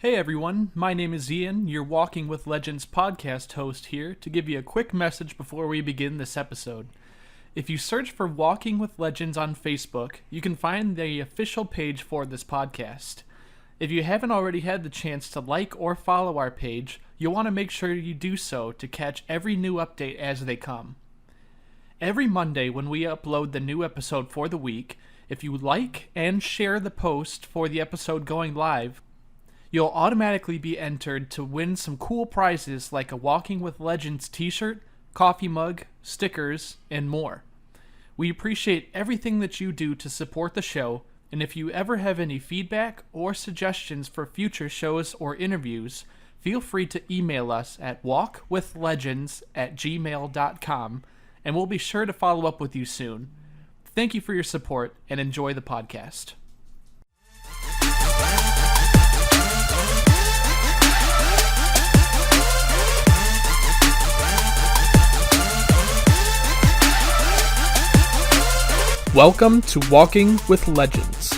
Hey everyone, my name is Ian, your Walking with Legends podcast host here to give you a quick message before we begin this episode. If you search for Walking with Legends on Facebook, you can find the official page for this podcast. If you haven't already had the chance to like or follow our page, you'll want to make sure you do so to catch every new update as they come. Every Monday when we upload the new episode for the week, if you like and share the post for the episode going live, you'll automatically be entered to win some cool prizes like a Walking with Legends t-shirt, coffee mug, stickers, and more. We appreciate everything that you do to support the show, and if you ever have any feedback or suggestions for future shows or interviews, feel free to email us at walkwithlegends@gmail.com, and we'll be sure to follow up with you soon. Thank you for your support, and enjoy the podcast. Welcome to Walking with Legends,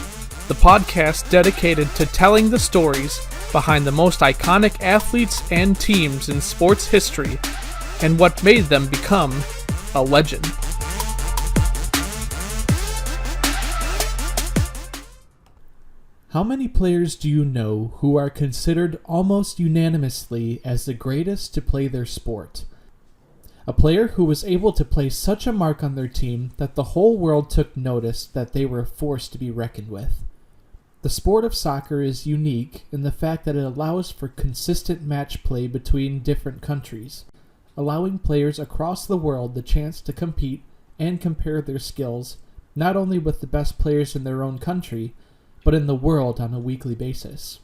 the podcast dedicated to telling the stories behind the most iconic athletes and teams in sports history and what made them become a legend. How many players do you know who are considered almost unanimously as the greatest to play their sport? A player who was able to place such a mark on their team that the whole world took notice that they were a force to be reckoned with. The sport of soccer is unique in the fact that it allows for consistent match play between different countries, allowing players across the world the chance to compete and compare their skills, not only with the best players in their own country, but in the world on a weekly basis.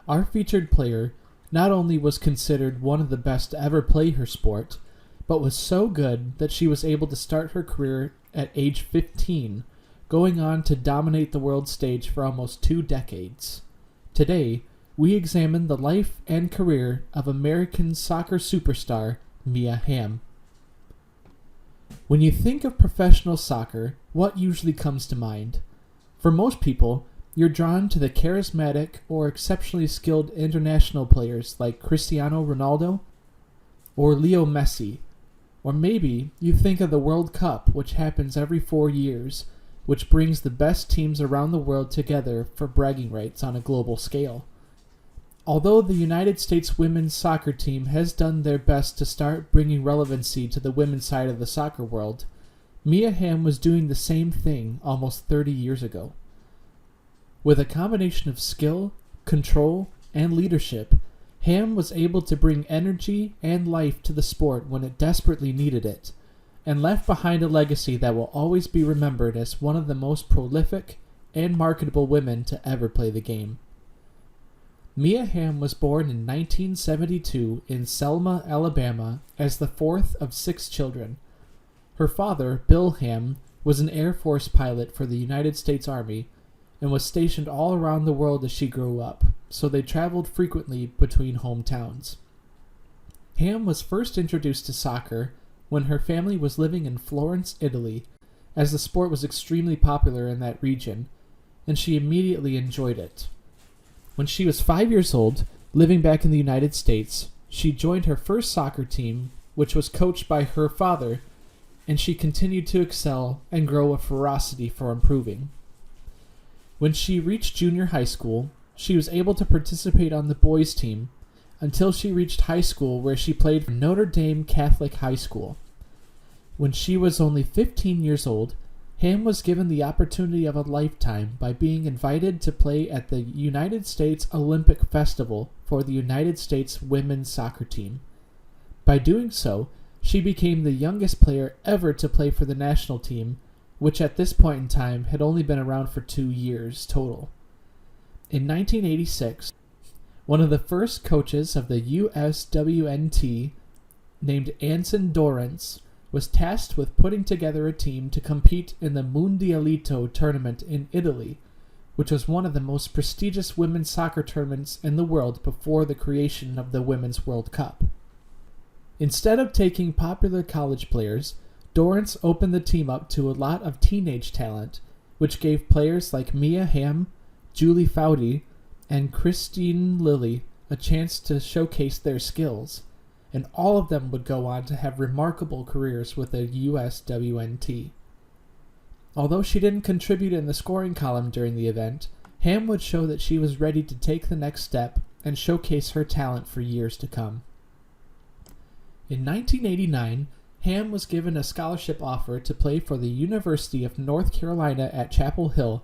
Our featured player not only was considered one of the best to ever play her sport, but was so good that she was able to start her career at age 15, going on to dominate the world stage for almost 2 decades. Today, we examine the life and career of American soccer superstar Mia Hamm. When you think of professional soccer, what usually comes to mind? For most people, you're drawn to the charismatic or exceptionally skilled international players like Cristiano Ronaldo or Leo Messi. Or maybe you think of the World Cup, which happens every 4 years, which brings the best teams around the world together for bragging rights on a global scale. Although the United States women's soccer team has done their best to start bringing relevancy to the women's side of the soccer world, Mia Hamm was doing the same thing almost 30 years ago. With a combination of skill, control, and leadership, Hamm was able to bring energy and life to the sport when it desperately needed it, and left behind a legacy that will always be remembered as one of the most prolific and marketable women to ever play the game. Mia Hamm was born in 1972 in Selma, Alabama, as the fourth of 6 children. Her father, Bill Hamm, was an Air Force pilot for the United States Army and was stationed all around the world as she grew up, so they traveled frequently between hometowns. Hamm was first introduced to soccer when her family was living in Florence, Italy, as the sport was extremely popular in that region, and she immediately enjoyed it. When she was 5 years old, living back in the United States, she joined her first soccer team, which was coached by her father, and she continued to excel and grow a ferocity for improving. When she reached junior high school, she was able to participate on the boys' team until she reached high school, where she played for Notre Dame Catholic High School. When she was only 15 years old, Hamm was given the opportunity of a lifetime by being invited to play at the United States Olympic Festival for the United States women's soccer team. By doing so, she became the youngest player ever to play for the national team, which at this point in time had only been around for 2 years total. In 1986, one of the first coaches of the USWNT, named Anson Dorrance, was tasked with putting together a team to compete in the Mundialito tournament in Italy, which was one of the most prestigious women's soccer tournaments in the world before the creation of the Women's World Cup. Instead of taking popular college players, Dorrance opened the team up to a lot of teenage talent, which gave players like Mia Hamm, Julie Foudy, and Christine Lilly a chance to showcase their skills, and all of them would go on to have remarkable careers with the USWNT. Although she didn't contribute in the scoring column during the event, Hamm would show that she was ready to take the next step and showcase her talent for years to come. In 1989, Hamm was given a scholarship offer to play for the University of North Carolina at Chapel Hill,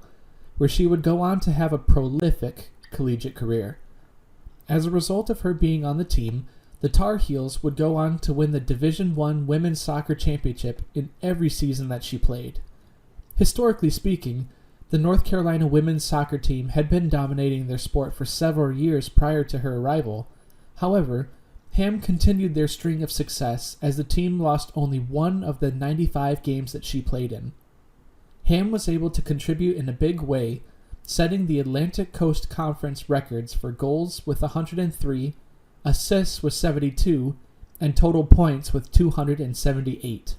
where she would go on to have a prolific collegiate career. As a result of her being on the team, the Tar Heels would go on to win the Division I Women's Soccer Championship in every season that she played. Historically speaking, the North Carolina women's soccer team had been dominating their sport for several years prior to her arrival. However, Hamm continued their string of success as the team lost only one of the 95 games that she played in. Hamm was able to contribute in a big way, setting the Atlantic Coast Conference records for goals with 103, assists with 72, and total points with 278.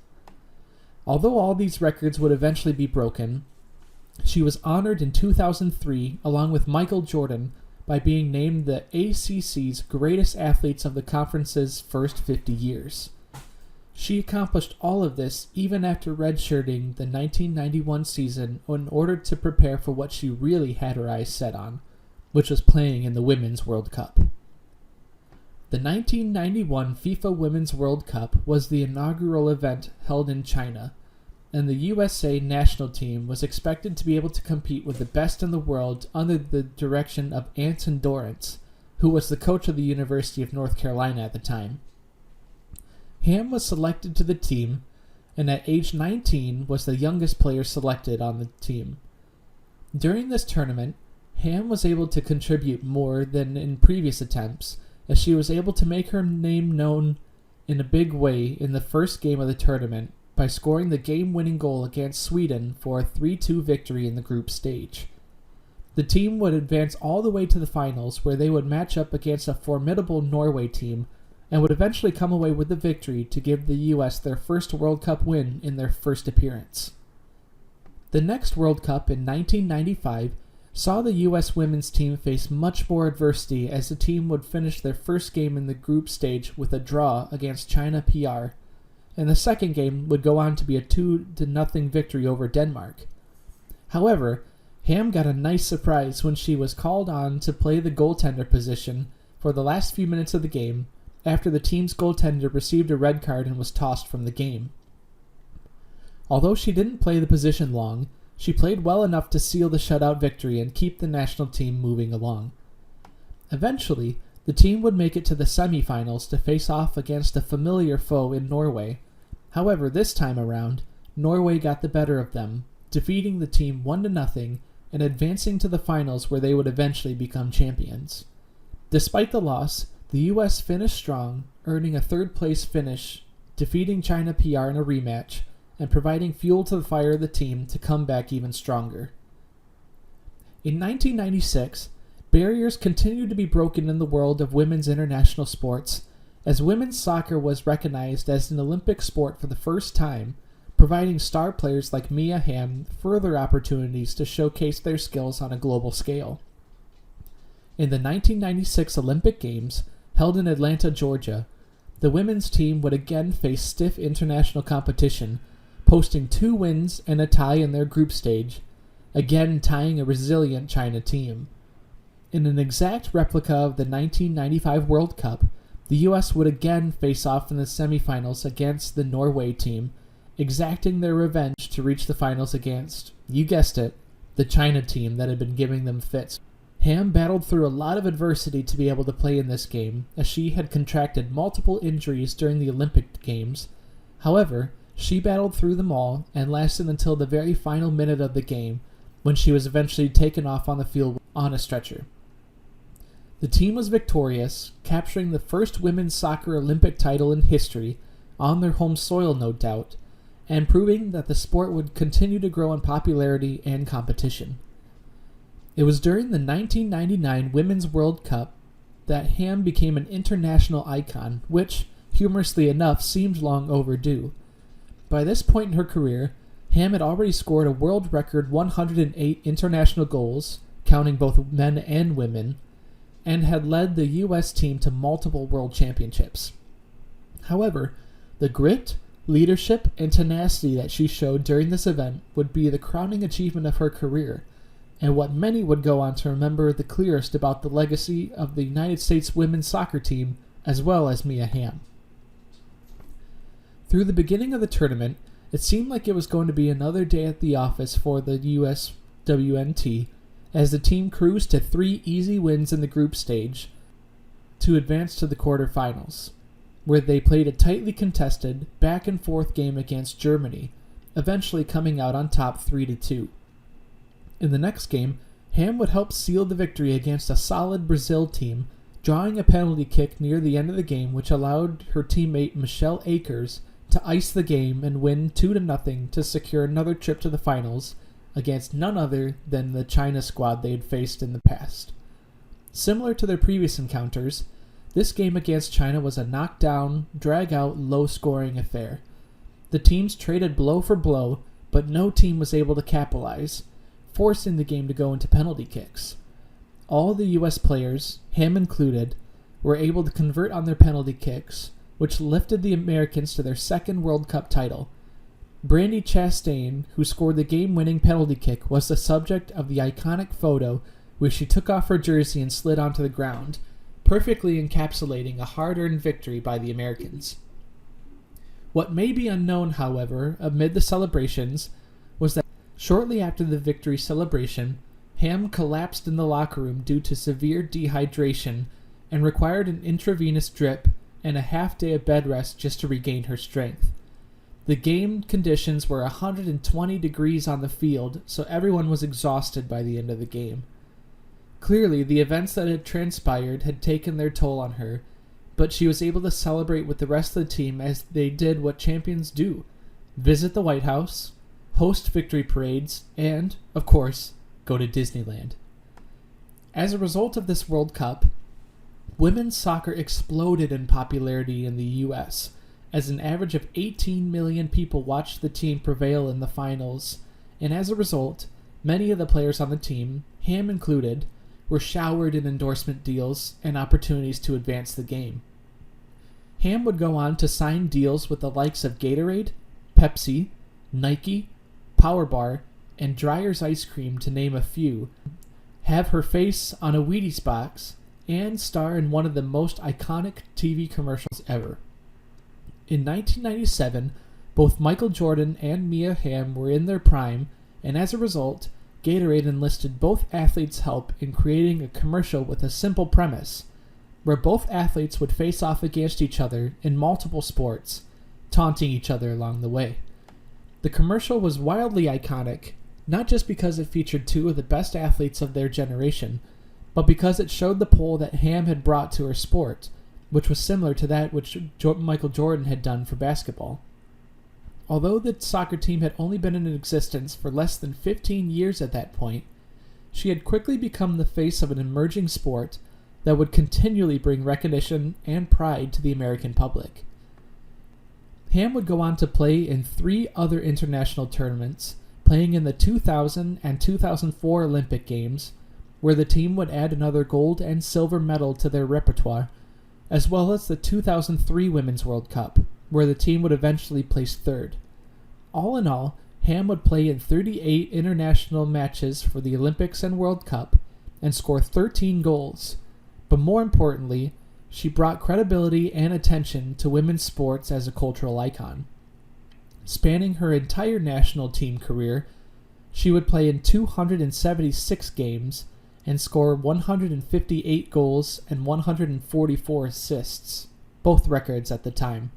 Although all these records would eventually be broken, she was honored in 2003 along with Michael Jordan by being named the ACC's greatest athletes of the conference's first 50 years. She accomplished all of this even after redshirting the 1991 season in order to prepare for what she really had her eyes set on, which was playing in the Women's World Cup. The 1991 FIFA Women's World Cup was the inaugural event held in China, and the USA national team was expected to be able to compete with the best in the world under the direction of Anton Dorrance, who was the coach of the University of North Carolina at the time. Hamm was selected to the team, and at age 19 was the youngest player selected on the team. During this tournament, Hamm was able to contribute more than in previous attempts, as she was able to make her name known in a big way in the first game of the tournament by scoring the game-winning goal against Sweden for a 3-2 victory in the group stage. The team would advance all the way to the finals, where they would match up against a formidable Norway team and would eventually come away with the victory to give the U.S. their first World Cup win in their first appearance. The next World Cup in 1995 saw the U.S. women's team face much more adversity, as the team would finish their first game in the group stage with a draw against China PR, and the second game would go on to be a 2-0 victory over Denmark. However, Hamm got a nice surprise when she was called on to play the goaltender position for the last few minutes of the game after the team's goaltender received a red card and was tossed from the game. Although she didn't play the position long, she played well enough to seal the shutout victory and keep the national team moving along. Eventually, the team would make it to the semifinals to face off against a familiar foe in Norway. However, this time around, Norway got the better of them, defeating the team 1-0 and advancing to the finals, where they would eventually become champions. Despite the loss, the U.S. finished strong, earning a third-place finish, defeating China PR in a rematch, and providing fuel to the fire of the team to come back even stronger. In 1996, barriers continued to be broken in the world of women's international sports, as women's soccer was recognized as an Olympic sport for the first time, providing star players like Mia Hamm further opportunities to showcase their skills on a global scale. In the 1996 Olympic Games, held in Atlanta, Georgia, the women's team would again face stiff international competition, posting 2 wins and a tie in their group stage, again tying a resilient China team. In an exact replica of the 1995 World Cup, the U.S. would again face off in the semifinals against the Norway team, exacting their revenge to reach the finals against, you guessed it, the China team that had been giving them fits. Hamm battled through a lot of adversity to be able to play in this game, as she had contracted multiple injuries during the Olympic Games. However, she battled through them all and lasted until the very final minute of the game, when she was eventually taken off on the field on a stretcher. The team was victorious, capturing the first women's soccer Olympic title in history, on their home soil no doubt, and proving that the sport would continue to grow in popularity and competition. It was during the 1999 Women's World Cup that Hamm became an international icon, which, humorously enough, seemed long overdue. By this point in her career, Hamm had already scored a world record 108 international goals, counting both men and women, and had led the U.S. team to multiple world championships. However, the grit, leadership, and tenacity that she showed during this event would be the crowning achievement of her career, and what many would go on to remember the clearest about the legacy of the United States women's soccer team, as well as Mia Hamm. Through the beginning of the tournament, it seemed like it was going to be another day at the office for the USWNT, as the team cruised to 3 easy wins in the group stage to advance to the quarterfinals, where they played a tightly contested, back-and-forth game against Germany, eventually coming out on top 3-2. In the next game, Hamm would help seal the victory against a solid Brazil team, drawing a penalty kick near the end of the game which allowed her teammate Michelle Akers to ice the game and win 2-0 to secure another trip to the finals against none other than the China squad they had faced in the past. Similar to their previous encounters, this game against China was a knockdown, drag-out, low-scoring affair. The teams traded blow for blow, but no team was able to capitalize, forcing the game to go into penalty kicks. All the U.S. players, Hamm included, were able to convert on their penalty kicks, which lifted the Americans to their second World Cup title. Brandi Chastain, who scored the game-winning penalty kick, was the subject of the iconic photo where she took off her jersey and slid onto the ground, perfectly encapsulating a hard-earned victory by the Americans. What may be unknown, however, amid the celebrations, was that shortly after the victory celebration, Hamm collapsed in the locker room due to severe dehydration and required an intravenous drip and a half-day of bed rest just to regain her strength. The game conditions were 120 degrees on the field, so everyone was exhausted by the end of the game. Clearly, the events that had transpired had taken their toll on her, but she was able to celebrate with the rest of the team as they did what champions do: visit the White House, host victory parades, and, of course, go to Disneyland. As a result of this World Cup, women's soccer exploded in popularity in the U.S., as an average of 18 million people watched the team prevail in the finals, and as a result, many of the players on the team, Hamm included, were showered in endorsement deals and opportunities to advance the game. Hamm would go on to sign deals with the likes of Gatorade, Pepsi, Nike, Powerbar, and Dreyer's Ice Cream, to name a few, have her face on a Wheaties box, and star in one of the most iconic TV commercials ever. In 1997, both Michael Jordan and Mia Hamm were in their prime, and as a result, Gatorade enlisted both athletes' help in creating a commercial with a simple premise, where both athletes would face off against each other in multiple sports, taunting each other along the way. The commercial was wildly iconic, not just because it featured 2 of the best athletes of their generation, but because it showed the pull that Hamm had brought to her sport, which was similar to that which Michael Jordan had done for basketball. Although the soccer team had only been in existence for less than 15 years at that point, she had quickly become the face of an emerging sport that would continually bring recognition and pride to the American public. Hamm would go on to play in 3 other international tournaments, playing in the 2000 and 2004 Olympic Games, where the team would add another gold and silver medal to their repertoire, as well as the 2003 Women's World Cup, where the team would eventually place 3rd. All in all, Hamm would play in 38 international matches for the Olympics and World Cup and score 13 goals, but more importantly, she brought credibility and attention to women's sports as a cultural icon. Spanning her entire national team career, she would play in 276 games and score 158 goals and 144 assists, both records at the time.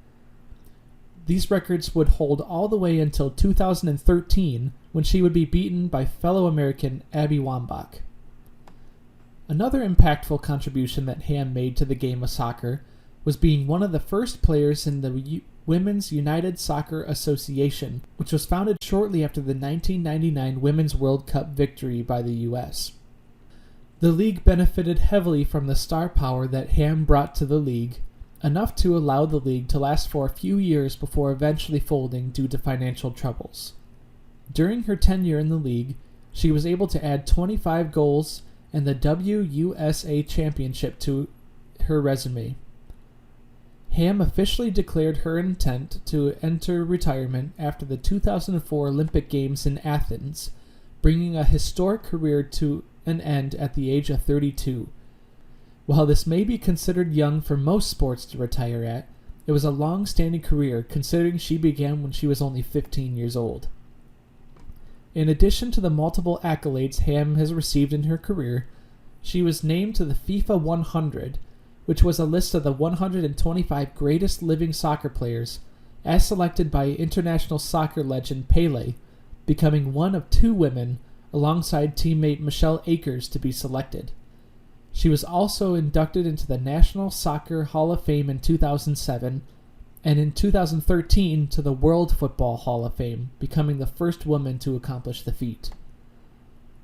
These records would hold all the way until 2013, when she would be beaten by fellow American Abby Wambach. Another impactful contribution that Hamm made to the game of soccer was being one of the first players in the Women's United Soccer Association, which was founded shortly after the 1999 Women's World Cup victory by the U.S. The league benefited heavily from the star power that Hamm brought to the league, enough to allow the league to last for a few years before eventually folding due to financial troubles. During her tenure in the league, she was able to add 25 goals and the WUSA Championship to her resume. Hamm officially declared her intent to enter retirement after the 2004 Olympic Games in Athens, bringing a historic career to an end at the age of 32. While this may be considered young for most sports to retire at, it was a long-standing career considering she began when she was only 15 years old. In addition to the multiple accolades Hamm has received in her career, she was named to the FIFA 100, which was a list of the 125 greatest living soccer players, as selected by international soccer legend Pelé, becoming one of two women, alongside teammate Michelle Akers, to be selected. She was also inducted into the National Soccer Hall of Fame in 2007, and in 2013 to the World Football Hall of Fame, becoming the first woman to accomplish the feat.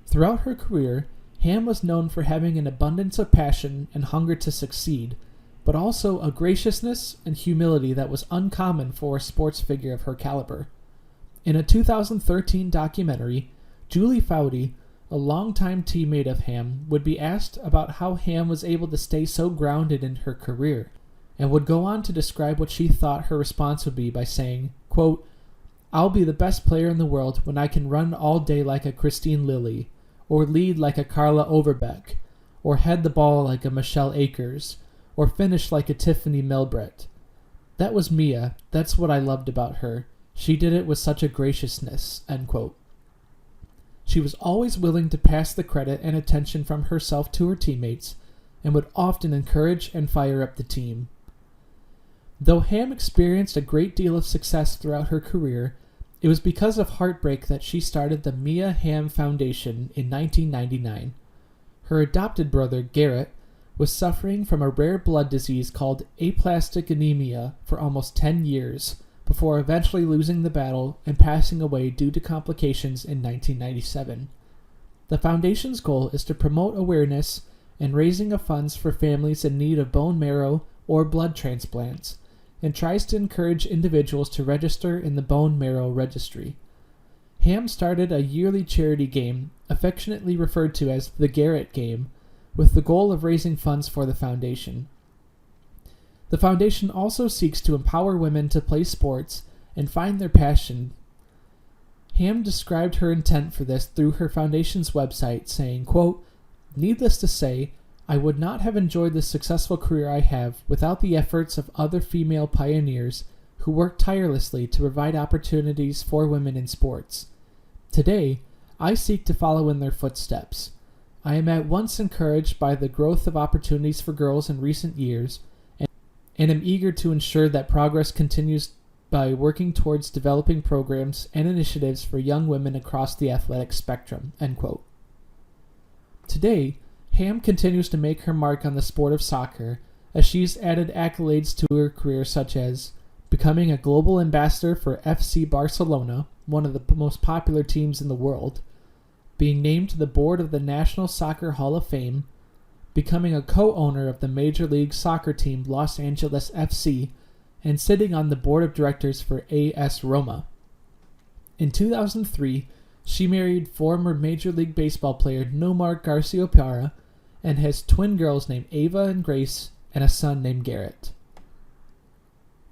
Throughout her career, Hamm was known for having an abundance of passion and hunger to succeed, but also a graciousness and humility that was uncommon for a sports figure of her caliber. In a 2013 documentary, Julie Foudy, a longtime teammate of Hamm, would be asked about how Hamm was able to stay so grounded in her career, and would go on to describe what she thought her response would be by saying, quote, "I'll be the best player in the world when I can run all day like a Christine Lilly, or lead like a Carla Overbeck, or head the ball like a Michelle Akers, or finish like a Tiffany Melbrett. That was Mia. That's what I loved about her. She did it with such a graciousness," end quote. She was always willing to pass the credit and attention from herself to her teammates, and would often encourage and fire up the team. Though Hamm experienced a great deal of success throughout her career, it was because of heartbreak that she started the Mia Hamm Foundation in 1999. Her adopted brother, Garrett, was suffering from a rare blood disease called aplastic anemia for almost 10 years, before eventually losing the battle and passing away due to complications in 1997. The foundation's goal is to promote awareness and raising of funds for families in need of bone marrow or blood transplants, and tries to encourage individuals to register in the bone marrow registry. Hamm started a yearly charity game, affectionately referred to as the Garrett Game, with the goal of raising funds for the foundation. The foundation also seeks to empower women to play sports and find their passion. Hamm described her intent for this through her foundation's website, saying, quote, "Needless to say, I would not have enjoyed the successful career I have without the efforts of other female pioneers who worked tirelessly to provide opportunities for women in sports. Today, I seek to follow in their footsteps. I am at once encouraged by the growth of opportunities for girls in recent years, and am eager to ensure that progress continues by working towards developing programs and initiatives for young women across the athletic spectrum," end quote. Today, Hamm continues to make her mark on the sport of soccer, as she's added accolades to her career such as becoming a global ambassador for FC Barcelona, one of the most popular teams in the world, being named to the board of the National Soccer Hall of Fame, becoming a co-owner of the Major League Soccer team Los Angeles FC, and sitting on the board of directors for AS Roma. In 2003, she married former Major League Baseball player Nomar Garciaparra, and has twin girls named Ava and Grace, and a son named Garrett.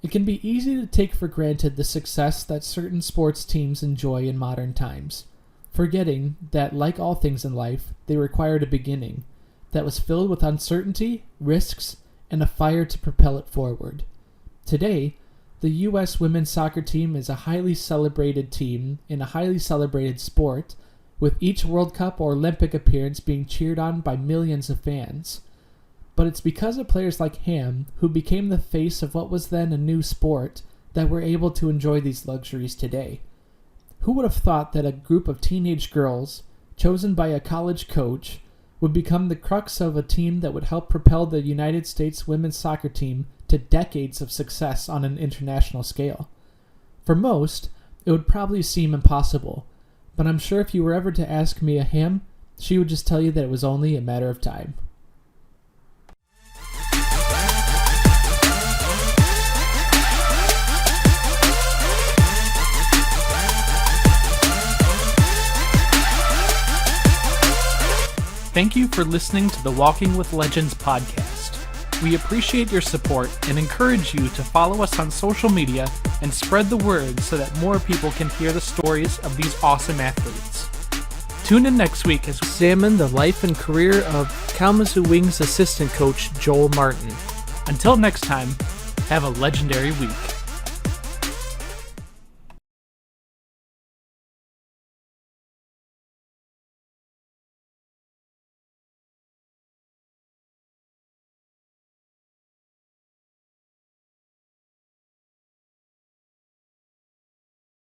It can be easy to take for granted the success that certain sports teams enjoy in modern times, forgetting that, like all things in life, they required a beginning that was filled with uncertainty, risks, and a fire to propel it forward. Today, the U.S. women's soccer team is a highly celebrated team in a highly celebrated sport, with each World Cup or Olympic appearance being cheered on by millions of fans. But it's because of players like Hamm, who became the face of what was then a new sport, that we're able to enjoy these luxuries today. Who would have thought that a group of teenage girls, chosen by a college coach, would become the crux of a team that would help propel the United States women's soccer team to decades of success on an international scale? For most, it would probably seem impossible, but I'm sure if you were ever to ask Mia Hamm, she would just tell you that it was only a matter of time. Thank you for listening to the Walking with Legends podcast. We appreciate your support and encourage you to follow us on social media and spread the word so that more people can hear the stories of these awesome athletes. Tune in next week as we examine the life and career of Kalamazoo Wings assistant coach Joel Martin. Until next time, have a legendary week.